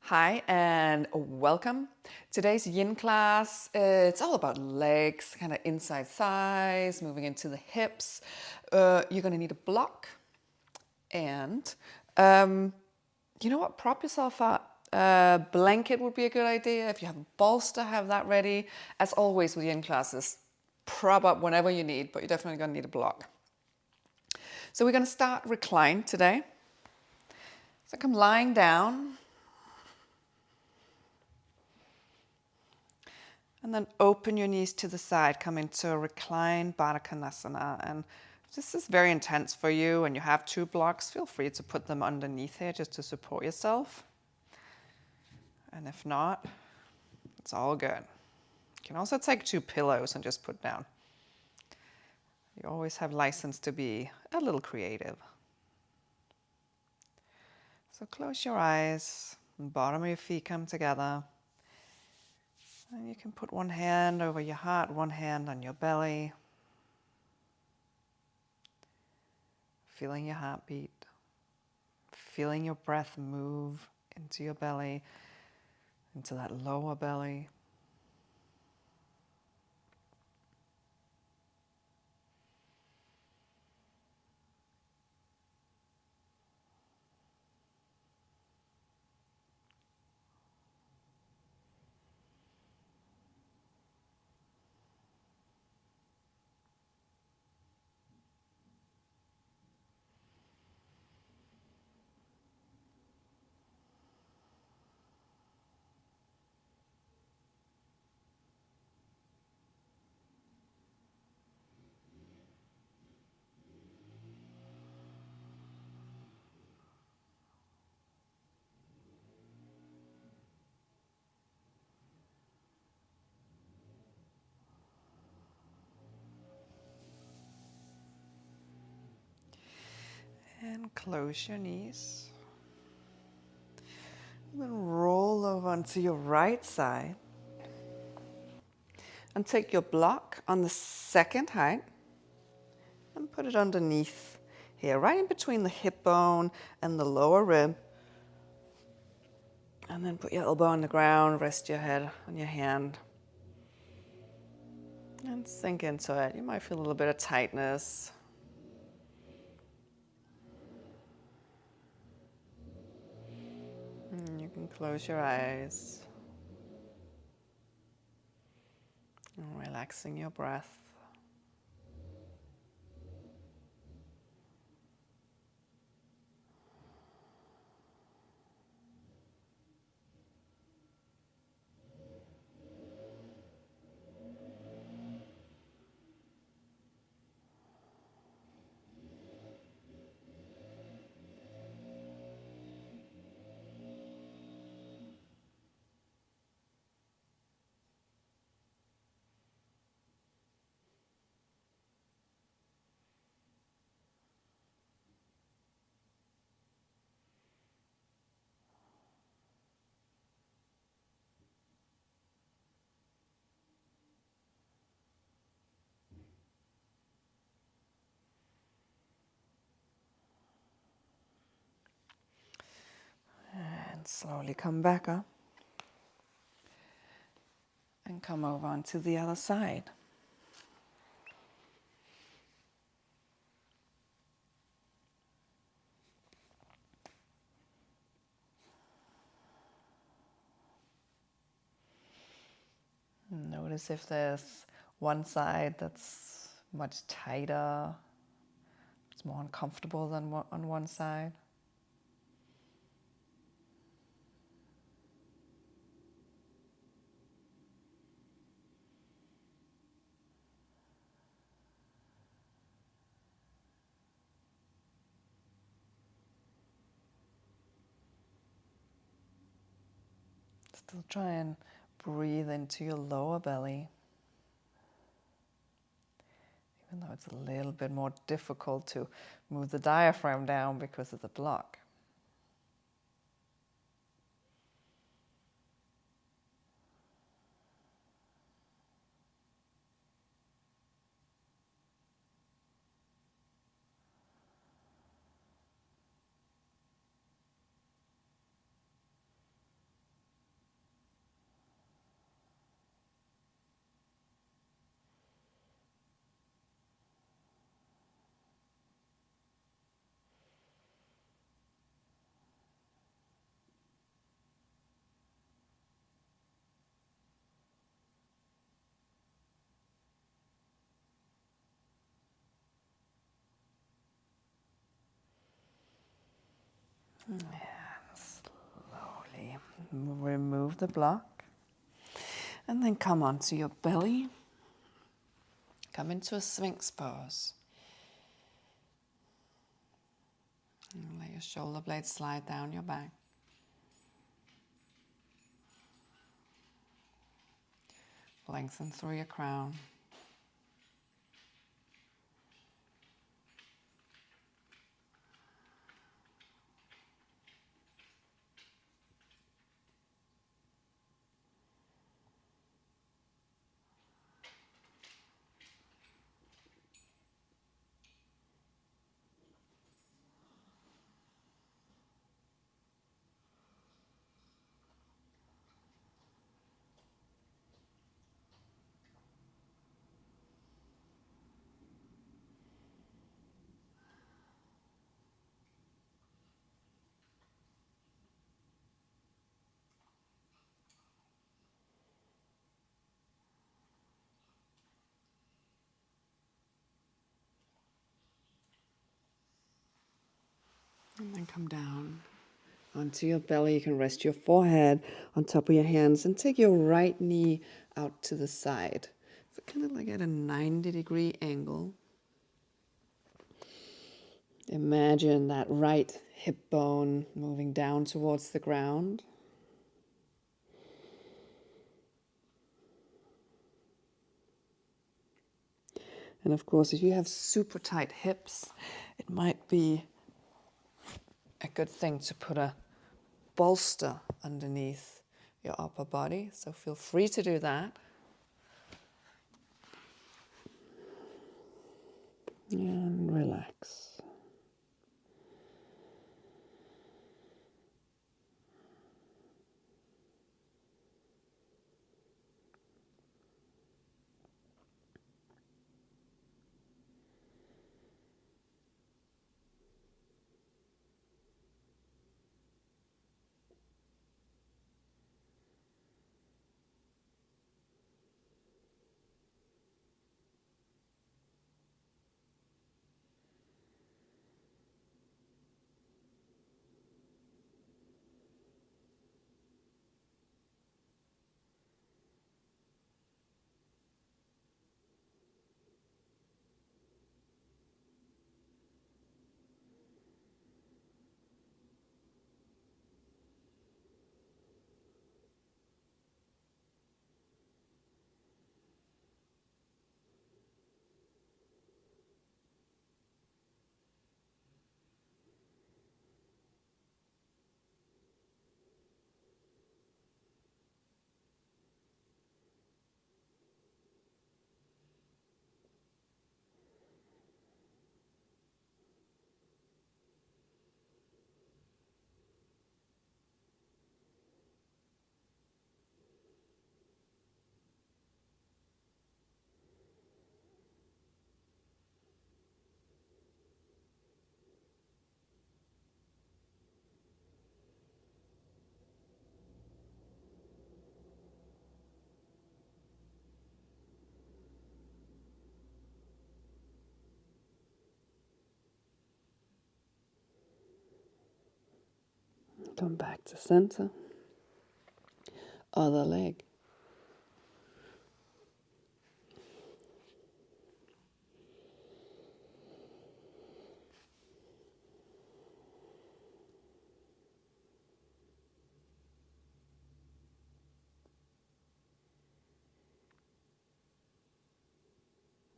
Hi and welcome. Today's yin class, it's all about legs, kind of inside thighs, moving into the hips. You're going to need a block and you know what, prop yourself up. A blanket would be a good idea. If you have a bolster, have that ready. As always with yin classes, prop up whenever you need, but you're definitely going to need a block. So we're going to start recline today. So come lying down. And then open your knees to the side, come into a Recline Barakanasana. And if this is very intense for you and you have two blocks, feel free to put them underneath here just to support yourself. And if not, it's all good. You can also take two pillows and just put down. You always have license to be a little creative. So close your eyes, and bottom of your feet come together. And you can put one hand over your heart, one hand on your belly. Feeling your heartbeat. Feeling your breath move into your belly, into that lower belly. And close your knees. And then roll over onto your right side. And take your block on the second height and put it underneath here, right in between the hip bone and the lower rib. And then put your elbow on the ground, rest your head on your hand. And sink into it. You might feel a little bit of tightness. And you can close your eyes. And relaxing your breath. And slowly come back up. And come over onto the other side. Notice if there's one side that's much tighter, it's more uncomfortable than on one side. Still try and breathe into your lower belly. Even though it's a little bit more difficult to move the diaphragm down because of the block. And slowly remove the block. And then come onto your belly. Come into a Sphinx Pose. And let your shoulder blades slide down your back. Lengthen through your crown. And then come down onto your belly. You can rest your forehead on top of your hands and take your right knee out to the side. So kind of like at a 90-degree angle. Imagine that right hip bone moving down towards the ground. And of course, if you have super tight hips, it might be a good thing to put a bolster underneath your upper body. So feel free to do that. And relax. Come back to center. Other leg.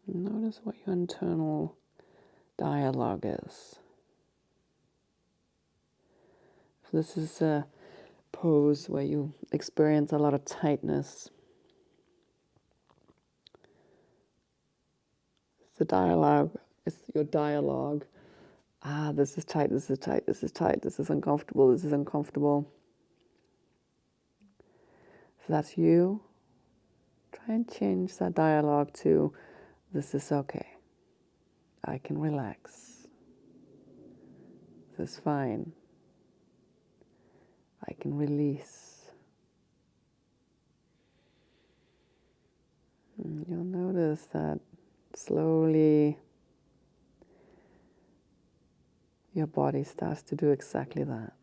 Notice what your internal dialogue is. If this is a pose where you experience a lot of tightness, it's the dialogue, it's your dialogue. This is tight, this is tight, this is tight, this is uncomfortable, this is uncomfortable. If that's you, try and change that dialogue to, this is okay. I can relax. This is fine. I can release. And you'll notice that slowly your body starts to do exactly that.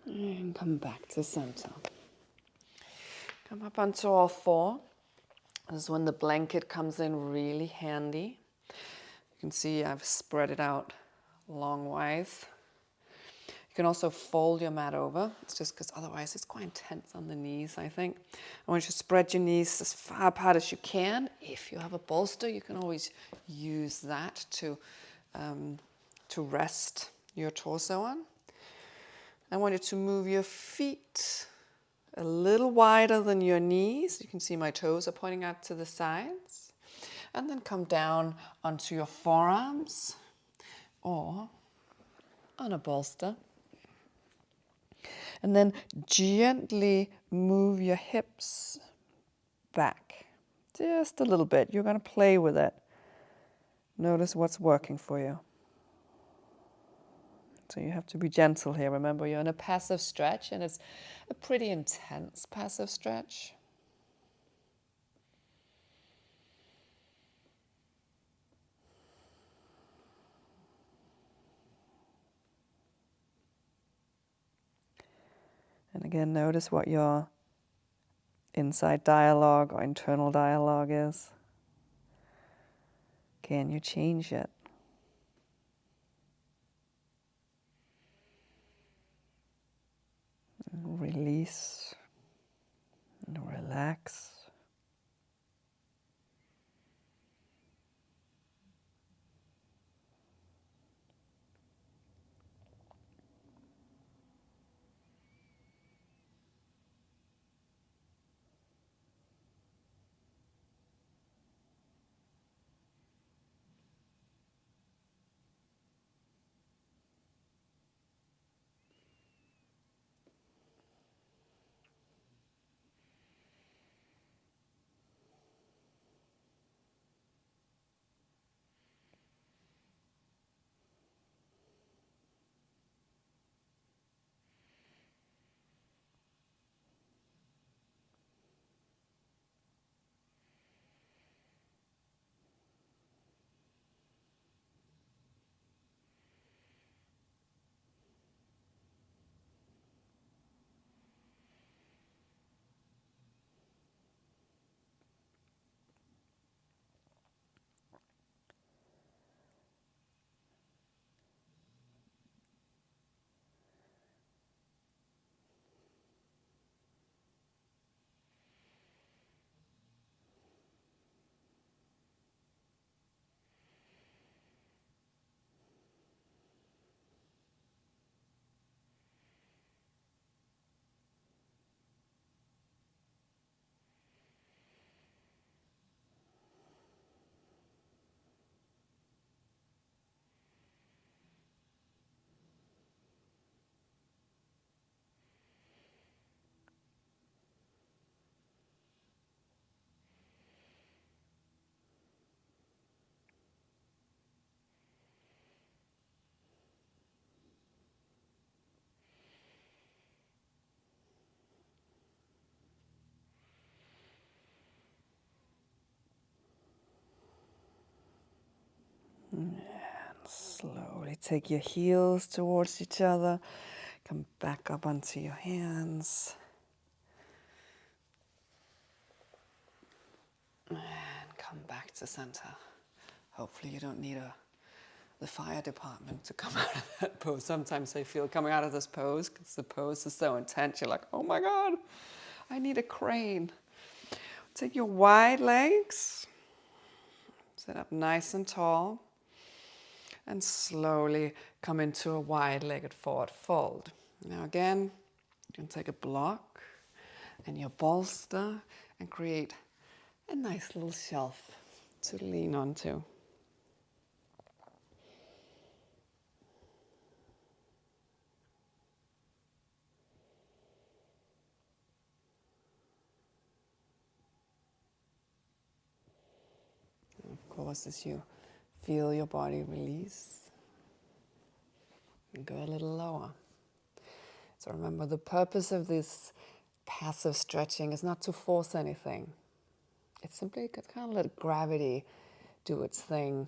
And come back to center. Come up onto all four. This is when the blanket comes in really handy. You can see I've spread it out longwise. You can also fold your mat over. It's just because otherwise it's quite intense on the knees, I think. I want you to spread your knees as far apart as you can. If you have a bolster, you can always use that to rest your torso on. I want you to move your feet a little wider than your knees. You can see my toes are pointing out to the sides. And then come down onto your forearms or on a bolster. And then gently move your hips back just a little bit. You're going to play with it. Notice what's working for you. So you have to be gentle here. Remember, you're in a passive stretch, and it's a pretty intense passive stretch. And again, notice what your inside dialogue or internal dialogue is. Can you change it? Release and relax. Slowly take your heels towards each other. Come back up onto your hands. And come back to center. Hopefully you don't need the fire department to come out of that pose. Sometimes I feel coming out of this pose, because the pose is so intense, you're like, oh my God, I need a crane. Take your wide legs, sit up nice and tall, and slowly come into a wide-legged forward fold. Now again, you can take a block and your bolster and create a nice little shelf to lean onto. And of course, as you feel your body release, and go a little lower. So remember, the purpose of this passive stretching is not to force anything. It's simply to kind of let gravity do its thing.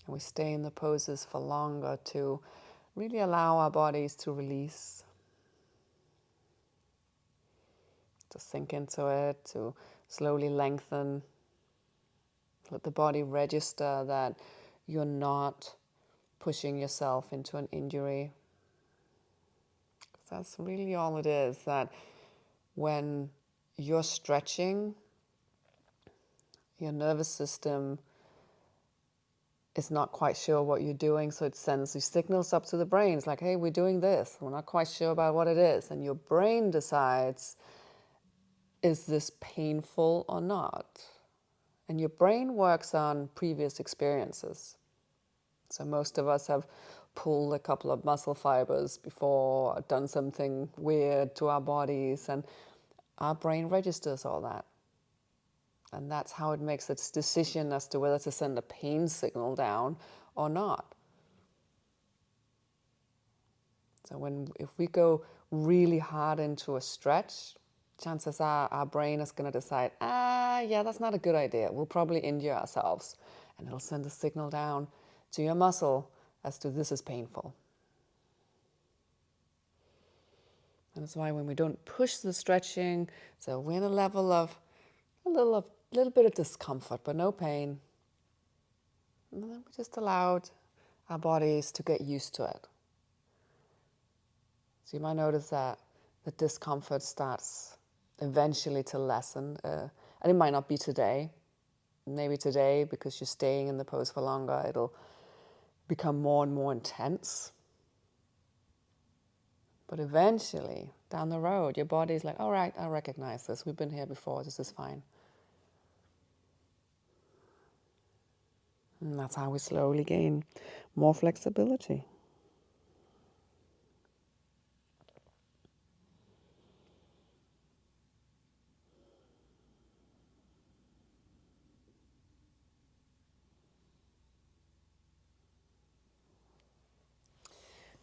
And we stay in the poses for longer to really allow our bodies to release, to sink into it, to slowly lengthen. Let the body register that you're not pushing yourself into an injury. That's really all it is, that when you're stretching, your nervous system is not quite sure what you're doing, so it sends these signals up to the brain. It's like, hey, we're doing this. We're not quite sure about what it is. And your brain decides, is this painful or not? And your brain works on previous experiences. So most of us have pulled a couple of muscle fibers before, done something weird to our bodies, and our brain registers all that. And that's how it makes its decision as to whether to send a pain signal down or not. So if we go really hard into a stretch, chances are our brain is going to decide, yeah, that's not a good idea. We'll probably injure ourselves. And it'll send a signal down to your muscle as to this is painful. And that's why when we don't push the stretching, so we're in a level of a little bit of discomfort, but no pain. And then we just allowed our bodies to get used to it. So you might notice that the discomfort starts eventually to lessen. And it might not be today. Maybe today, because you're staying in the pose for longer, it'll become more and more intense. But eventually, down the road, your body's like, all right, I recognize this. We've been here before. This is fine. And that's how we slowly gain more flexibility.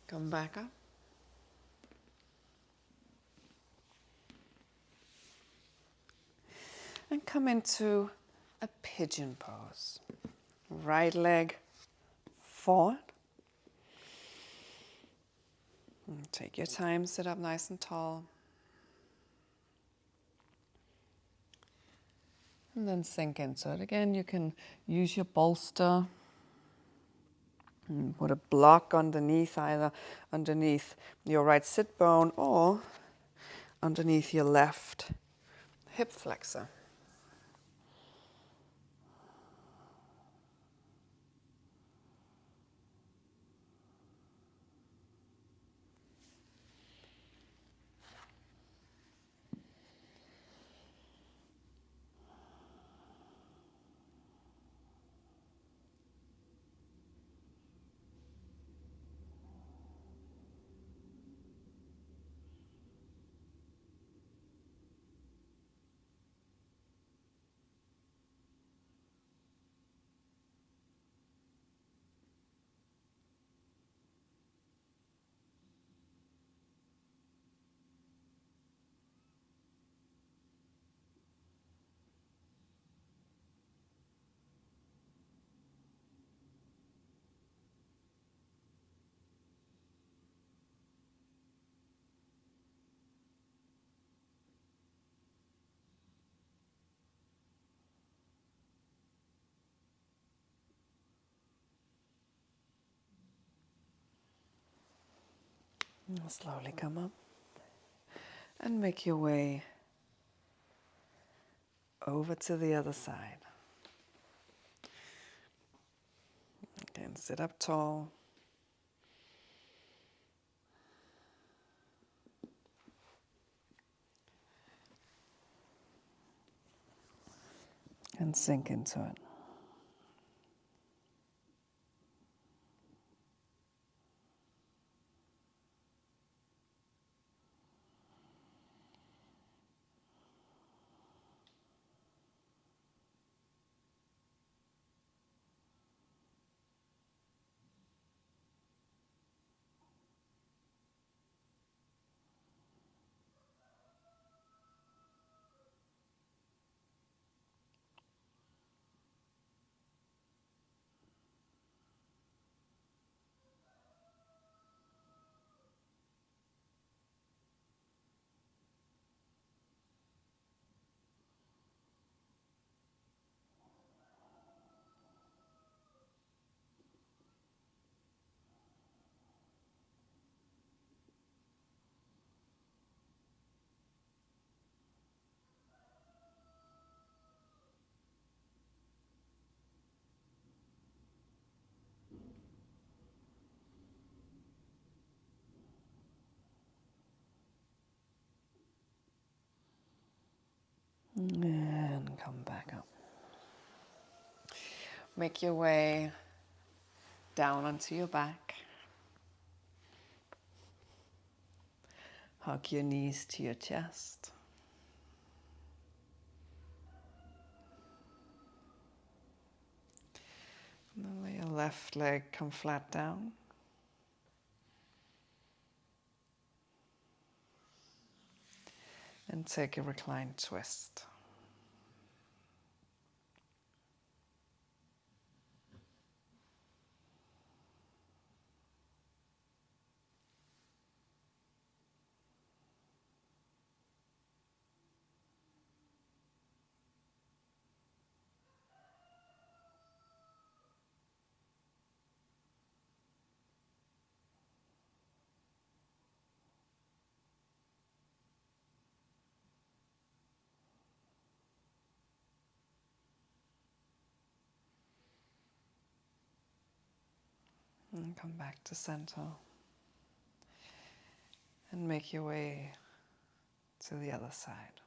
Come back up. And come into a pigeon pose. Right leg forward. And take your time, sit up nice and tall. And then sink into it. Again, you can use your bolster. And put a block underneath, either underneath your right sit bone or underneath your left hip flexor. And slowly come up and make your way over to the other side. Again, sit up tall. And sink into it. And come back up. Make your way down onto your back. Hug your knees to your chest. And then let your left leg come flat down. And take a reclined twist. And come back to center. And make your way to the other side.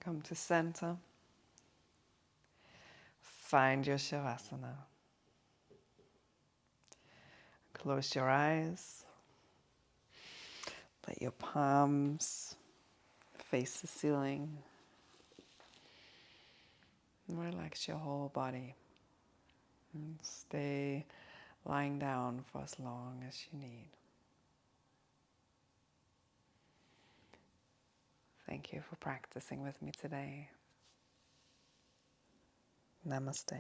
Come to center. Find your Shavasana. Close your eyes. Let your palms face the ceiling. And relax your whole body. And stay lying down for as long as you need. Thank you for practicing with me today. Namaste.